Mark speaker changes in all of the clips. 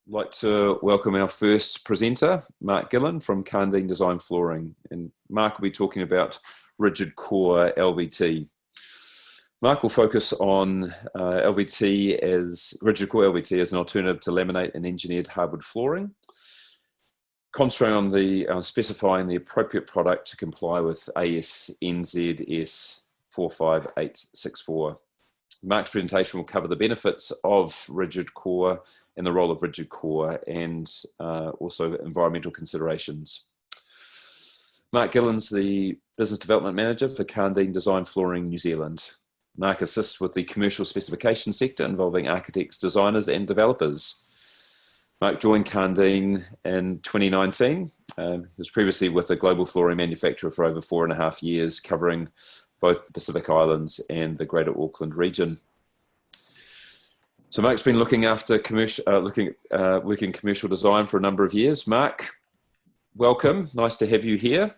Speaker 1: like to welcome our first presenter, Mark Gillan from Karndean Designflooring. And Mark will be talking about rigid core LVT. Mark will focus on LVT as rigid core LVT as an alternative to laminate and engineered hardwood flooring, concentrating on the specifying the appropriate product to comply with AS NZS 45864. Mark's presentation will cover the benefits of rigid core and the role of rigid core, and also environmental considerations. Mark Gillan's the Business Development Manager for Karndean Designflooring New Zealand. Mark assists with the commercial specification sector involving architects, designers and developers. Mark joined Karndean in 2019. He was previously with a global flooring manufacturer for over 4.5 years, covering both the Pacific Islands and the Greater Auckland region. So Mark's been looking after working commercial design for a number of years. Mark, welcome. Nice to have you here.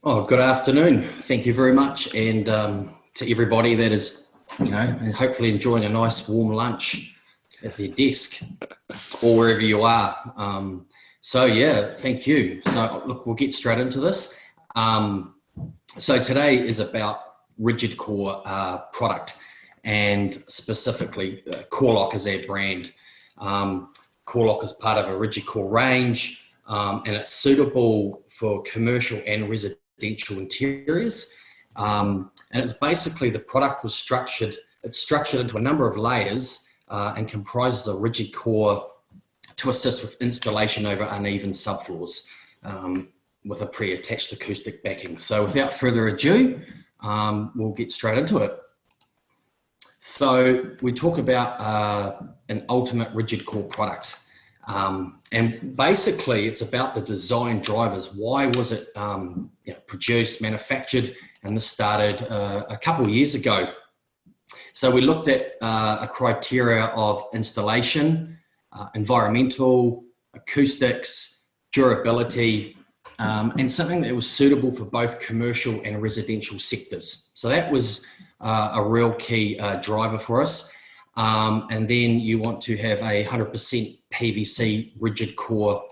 Speaker 2: Oh, good afternoon. Thank you very much, and to everybody that is, hopefully enjoying a nice warm lunch at their desk or wherever you are. So yeah, thank you. So look, we'll get straight into this. So today is about rigid core product, and specifically Korlok is our brand. Korlok is part of a rigid core range, and it's suitable for commercial and residential interiors. And it's basically, the product was structured into a number of layers and comprises a rigid core to assist with installation over uneven subfloors with a pre-attached acoustic backing. So without further ado, we'll get straight into it. So we talk about an ultimate rigid core product. And basically it's about the design drivers. Why was it produced, manufactured? And this started a couple of years ago. So we looked at a criteria of installation, environmental, acoustics, durability, and something that was suitable for both commercial and residential sectors. So that was a real key driver for us. And then you want to have a 100% PVC rigid core.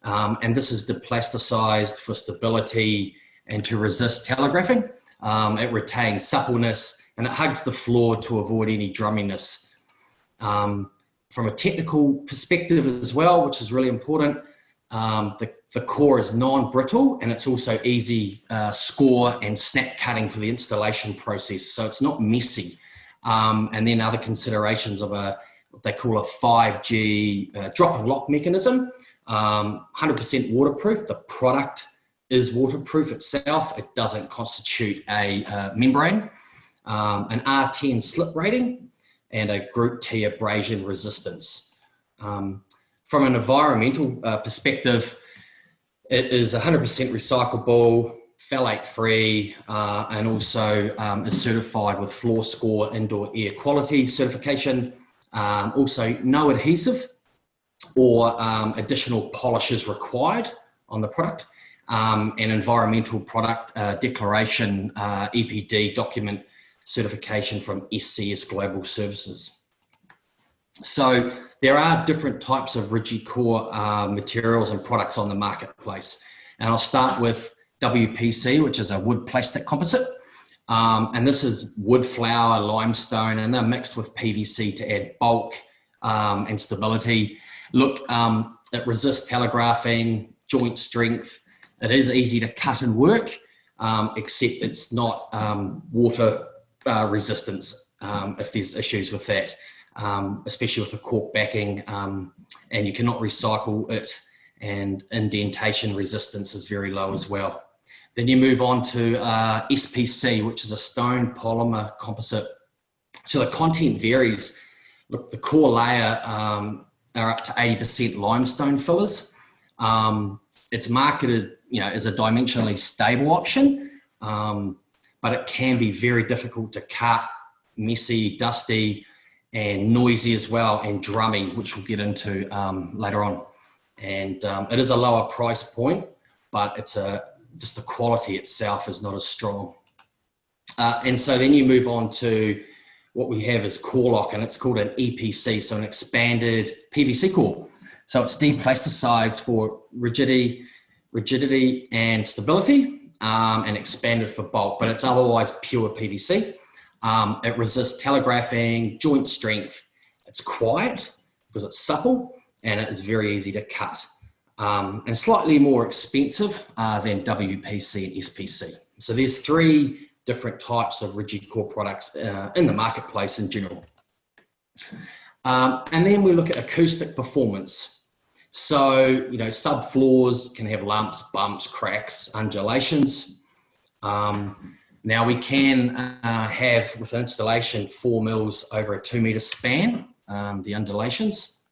Speaker 2: And this is deplasticized for stability and to resist telegraphing. It retains suppleness and it hugs the floor to avoid any drumminess. From a technical perspective as well, which is really important, the core is non-brittle, and it's also easy score and snap cutting for the installation process, so it's not messy. And then other considerations of what they call a 5G drop and lock mechanism, 100% waterproof. The product is waterproof itself. It doesn't constitute a membrane, an R10 slip rating, and a Group T abrasion resistance. From an environmental perspective, it is 100% recyclable, phthalate free, and also is certified with floor score indoor air quality certification. Also no adhesive or additional polishes required on the product. And environmental product declaration, EPD document certification from SCS Global Services. So there are different types of rigid core materials and products on the marketplace. And I'll start with WPC, which is a wood plastic composite. And this is wood flour, limestone, and they're mixed with PVC to add bulk and stability. Look, it resists telegraphing, joint strength. It is easy to cut and work, except it's not water resistance if there's issues with that. Especially with the cork backing, and you cannot recycle it, and indentation resistance is very low as well. Then you move on to SPC, which is a stone polymer composite. So the content varies. Look, the core layer are up to 80% limestone fillers. It's marketed, as a dimensionally stable option, but it can be very difficult to cut, messy, dusty, and noisy as well, and drummy, which we'll get into later on. And it is a lower price point, but it's just the quality itself is not as strong. And so then you move on to what we have is Korlok, and it's called an EPC, so an expanded PVC core. So it's deplasticized for rigidity and stability, and expanded for bulk, but it's otherwise pure PVC. It resists telegraphing, joint strength. It's quiet because it's supple, and it is very easy to cut. And slightly more expensive than WPC and SPC. So there's 3 different types of rigid core products in the marketplace in general. And then we look at acoustic performance. So, you know, subfloors can have lumps, bumps, cracks, undulations. Now we can have, with installation, 4 mils over a 2 meter span, the undulations.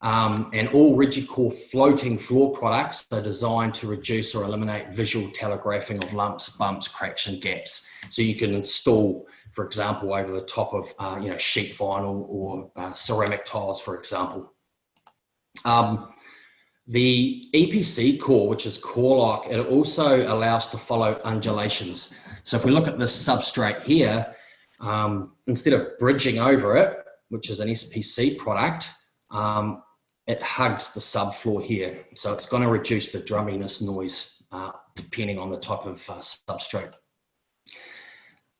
Speaker 2: And all rigid core floating floor products are designed to reduce or eliminate visual telegraphing of lumps, bumps, cracks, and gaps. So you can install, for example, over the top of you know, sheet vinyl or ceramic tiles, for example. The EPC core, which is Korlok, it also allows to follow undulations. So if we look at this substrate here, instead of bridging over it, which is an SPC product, it hugs the subfloor here. So it's going to reduce the drumminess noise depending on the type of substrate.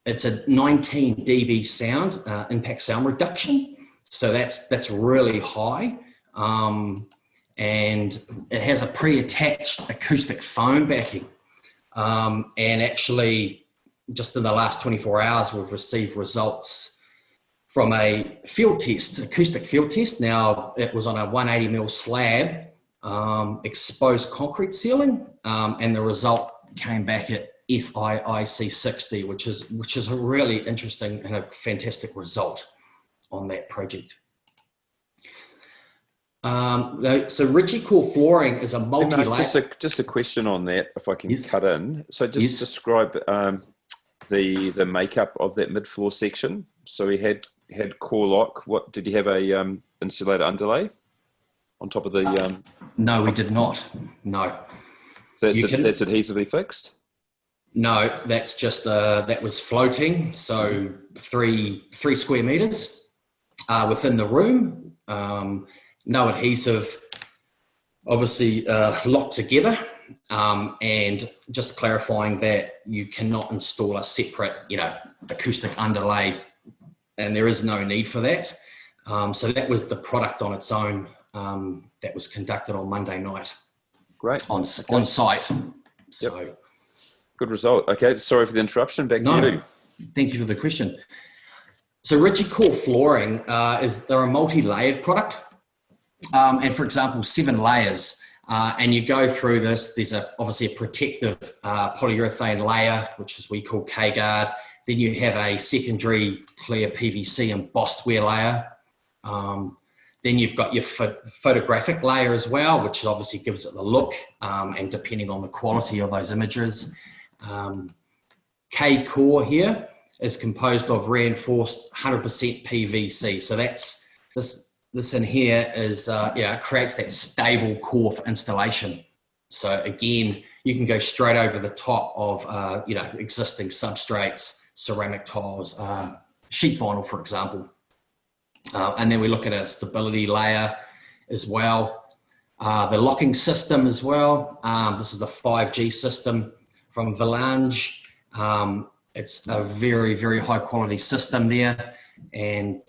Speaker 2: It's a 19 dB sound, impact sound reduction. So that's really high. And it has a pre-attached acoustic foam backing. And actually, just in the last 24 hours, we've received results from a field test, acoustic field test. Now, it was on a 180 mil slab, exposed concrete ceiling, and the result came back at FIIC 60, which is a really interesting and a fantastic result on that project. So rigid core flooring is a multi-layer.
Speaker 1: Just a question on that, if I can cut in. So just describe the makeup of that mid-floor section. So we had Korlok. What did you have, a insulated underlay on top of the?
Speaker 2: No, we did not. No.
Speaker 1: That's adhesively fixed.
Speaker 2: No, that's just that was floating. So three square meters within the room. No adhesive, obviously locked together. And just clarifying that you cannot install a separate, you know, acoustic underlay, and there is no need for that. So that was the product on its own that was conducted on Monday night.
Speaker 1: Great.
Speaker 2: On site. So.
Speaker 1: Yep. Good result. Okay, sorry for the interruption. Back to you.
Speaker 2: Thank you for the question. So rigid core flooring they're a multi-layered product. And for example, 7 layers. And you go through this, there's obviously a protective polyurethane layer, which is we call K-Guard. Then you have a secondary clear PVC embossed wear layer. Then you've got your photographic layer as well, which obviously gives it the look, and depending on the quality of those images. K-Core here is composed of reinforced 100% PVC. So that's this in here is, it creates that stable core for installation. So again, you can go straight over the top of, existing substrates, ceramic tiles, sheet vinyl, for example. And then we look at a stability layer as well. The locking system as well. This is the 5G system from Valange. It's a very, very high quality system there. And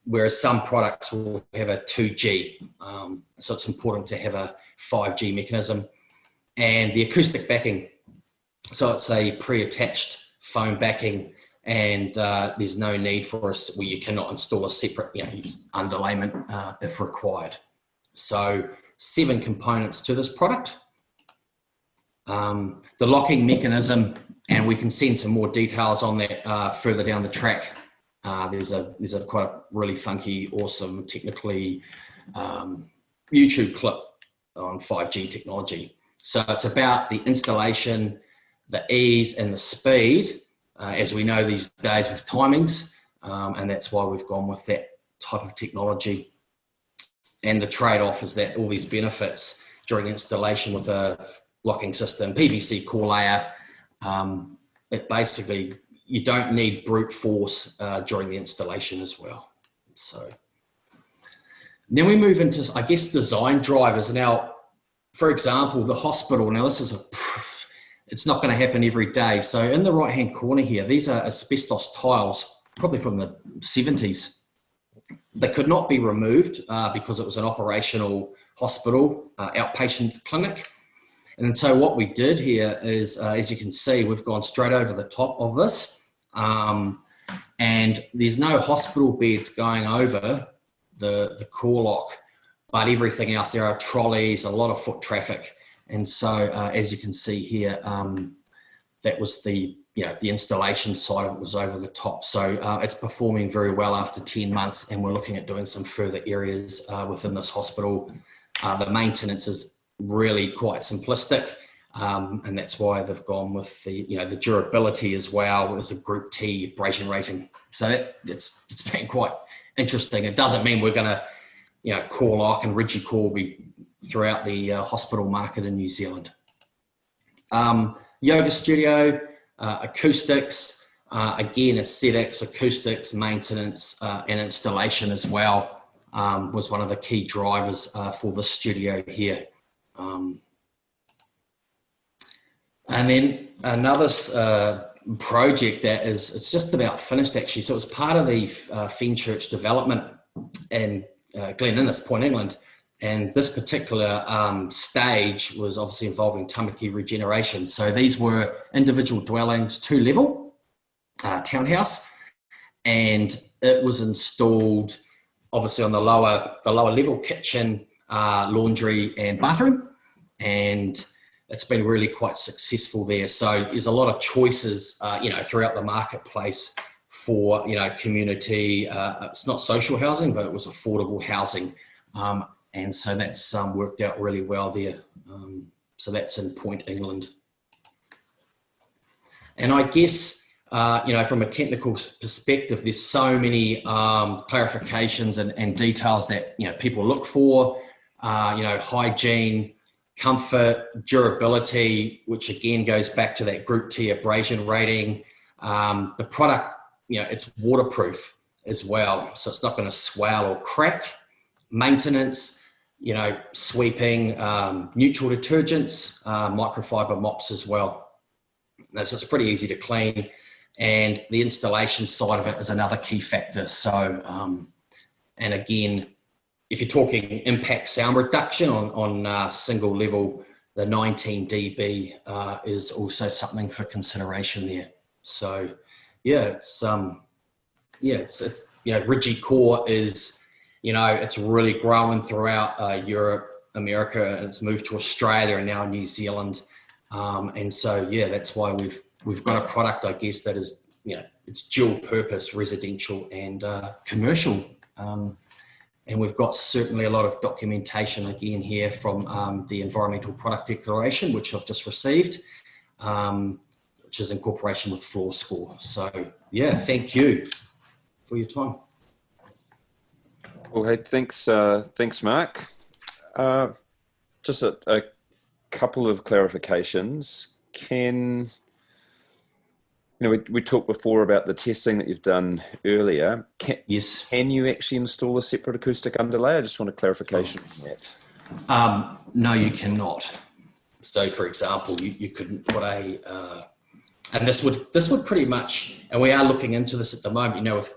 Speaker 2: whereas some products will have a 2G. So it's important to have a 5G mechanism. And the acoustic backing. So it's a pre-attached foam backing, and there's no need for where you cannot install a separate underlayment if required. So 7 components to this product. The locking mechanism, and we can send some more details on that further down the track. There's a quite a really funky, awesome, technically YouTube clip on 5G technology. So it's about the installation, the ease and the speed, as we know these days with timings, and that's why we've gone with that type of technology. And the trade-off is that all these benefits during installation with a locking system, PVC core layer, it basically, you don't need brute force during the installation as well. So Then we move into, I guess, design drivers. Now, for example, the hospital. Now, this is it's not going to happen every day. So in the right-hand corner here, these are asbestos tiles, probably from the 70s. They could not be removed because it was an operational hospital, outpatient clinic. And so what we did here is, as you can see, we've gone straight over the top of this. And there's no hospital beds going over the Korlok, but everything else, there are trolleys, a lot of foot traffic. And so as you can see here, that was the installation side of it was over the top. So it's performing very well after 10 months, and we're looking at doing some further areas within this hospital. The maintenance is really quite simplistic, and that's why they've gone with the durability as well as a Group T abrasion rating. So it's been quite interesting. It doesn't mean we're going to, Korlok and rigid core will be throughout the hospital market in New Zealand. Yoga studio, acoustics, again, aesthetics, acoustics, maintenance, and installation as well was one of the key drivers for the studio here. And then another project that it's just about finished actually. So it was part of the Fenchurch development in Glen Innes, Point England. And this particular stage was obviously involving Tamaki Regeneration. So these were individual dwellings, 2-level townhouse, and it was installed obviously on the lower level, kitchen, laundry and bathroom. And it's been really quite successful there. So there's a lot of choices, throughout the marketplace for, community. It's not social housing, but it was affordable housing. And so that's worked out really well there. So that's in Point England. And I guess, from a technical perspective, there's so many clarifications and details that, people look for, hygiene, comfort, durability, which again goes back to that Group T abrasion rating. The product, it's waterproof as well, so it's not going to swell or crack. Maintenance, sweeping, neutral detergents, microfiber mops as well. So it's pretty easy to clean, and the installation side of it is another key factor. So, and again, if you're talking impact sound reduction on single level, the 19 dB is also something for consideration there. So, it's rigid core is, it's really growing throughout Europe, America, and it's moved to Australia and now New Zealand. And so, that's why we've got a product, I guess, that is, it's dual purpose, residential and commercial. And we've got certainly a lot of documentation again here from the Environmental Product Declaration, which I've just received, which is in cooperation with Floor Score. So, thank you for your time.
Speaker 1: Well, hey, thanks, Mark. Just a couple of clarifications. We talked before about the testing that you've done earlier.
Speaker 2: Yes.
Speaker 1: Can you actually install a separate acoustic underlay? I just want a clarification on that.
Speaker 2: No, you cannot. So, for example, you couldn't put and this would pretty much, and we are looking into this at the moment, with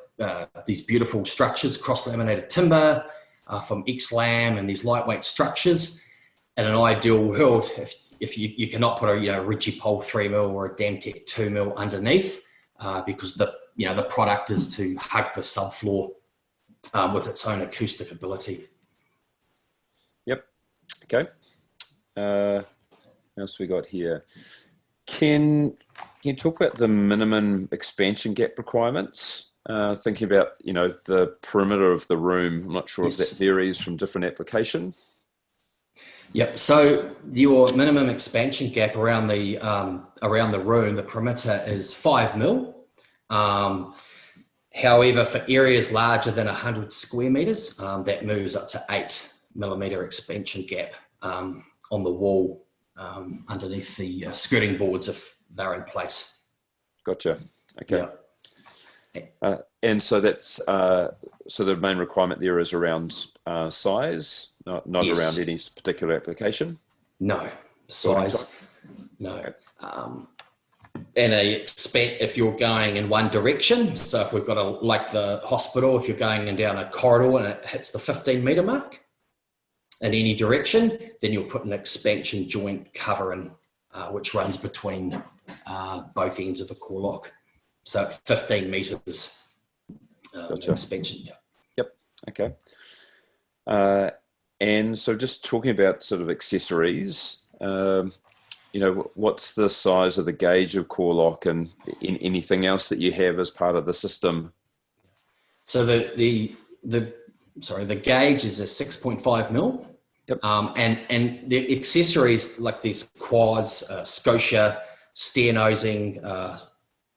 Speaker 2: these beautiful structures, cross-laminated timber from X-Lam and these lightweight structures. In an ideal world, if you cannot put a rigid pole 3mm or a Damtec 2mm underneath, because the product is to hug the subfloor with its own acoustic ability.
Speaker 1: Yep. Okay. What else we got here? Can you talk about the minimum expansion gap requirements? Thinking about the perimeter of the room. I'm not sure if that varies from different applications.
Speaker 2: Yep. So your minimum expansion gap around the room, the perimeter is 5mm. However, for areas larger than 100 square meters, that moves up to 8mm expansion gap on the wall underneath the skirting boards if they're in place.
Speaker 1: Gotcha. Okay.
Speaker 2: Yeah.
Speaker 1: And so that's so the main requirement there is around size, not
Speaker 2: Yes.
Speaker 1: around any particular application?
Speaker 2: No. Size. No.
Speaker 1: Okay.
Speaker 2: And if you're going in one direction, so if we've got like the hospital, if you're going in down a corridor and it hits the 15-metre mark in any direction, then you'll put an expansion joint cover in, which runs between both ends of the Korlok. So 15 metres
Speaker 1: Gotcha.
Speaker 2: expansion. Yeah.
Speaker 1: Yep. Okay. And so just talking about sort of accessories, what's the size of the gauge of Korlok and anything else that you have as part of the system?
Speaker 2: So the gauge is a 6.5 mil.
Speaker 1: Yep.
Speaker 2: And the accessories like these quads, scotia, stair nosing,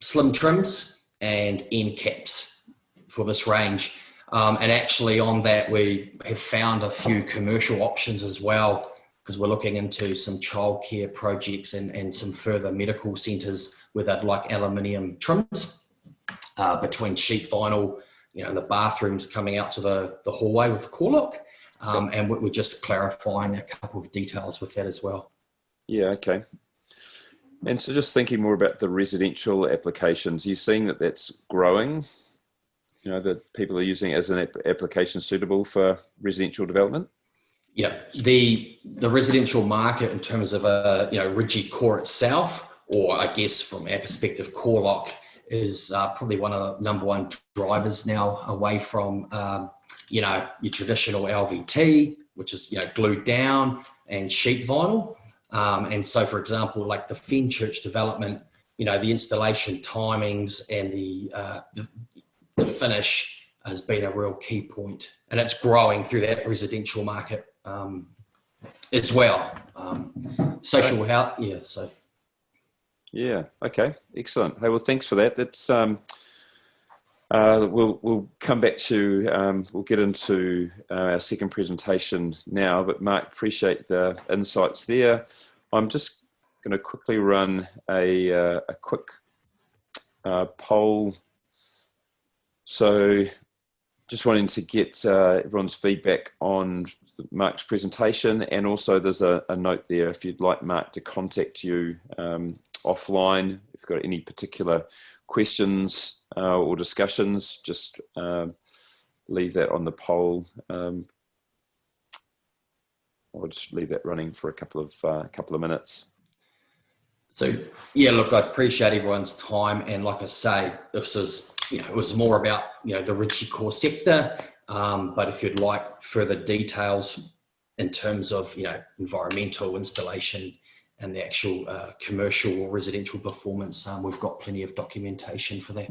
Speaker 2: slim trims, and end caps for this range. And actually on that, we have found a few commercial options as well, because we're looking into some childcare projects and some further medical centres where they'd like aluminium trims between sheet vinyl, the bathrooms coming out to the hallway with Korlok. And we're just clarifying a couple of details with that as well.
Speaker 1: Yeah, okay. And so just thinking more about the residential applications, you're seeing that that's growing, that people are using it as an application suitable for residential development?
Speaker 2: Yeah, the residential market in terms of rigid core itself, or I guess from our perspective, Korlok is probably one of the number one drivers now away from your traditional LVT, which is glued down, and sheet vinyl. And so, for example, like the Fenchurch development, the installation timings and the finish has been a real key point, and it's growing through that residential market as well. Social health, yeah. So,
Speaker 1: yeah, okay, excellent. Hey, well, thanks for that. That's we'll come back to we'll get into our second presentation now. But Mark, appreciate the insights there. I'm just going to quickly run a quick poll. So just wanting to get everyone's feedback on Mark's presentation, and also there's a note there if you'd like Mark to contact you offline, if you've got any particular questions or discussions, just leave that on the poll. I'll just leave that running for a couple of minutes.
Speaker 2: So yeah, look, I appreciate everyone's time, and like I say, this is it was more about the rigid core sector, but if you'd like further details in terms of environmental installation and the actual commercial or residential performance, we've got plenty of documentation for that.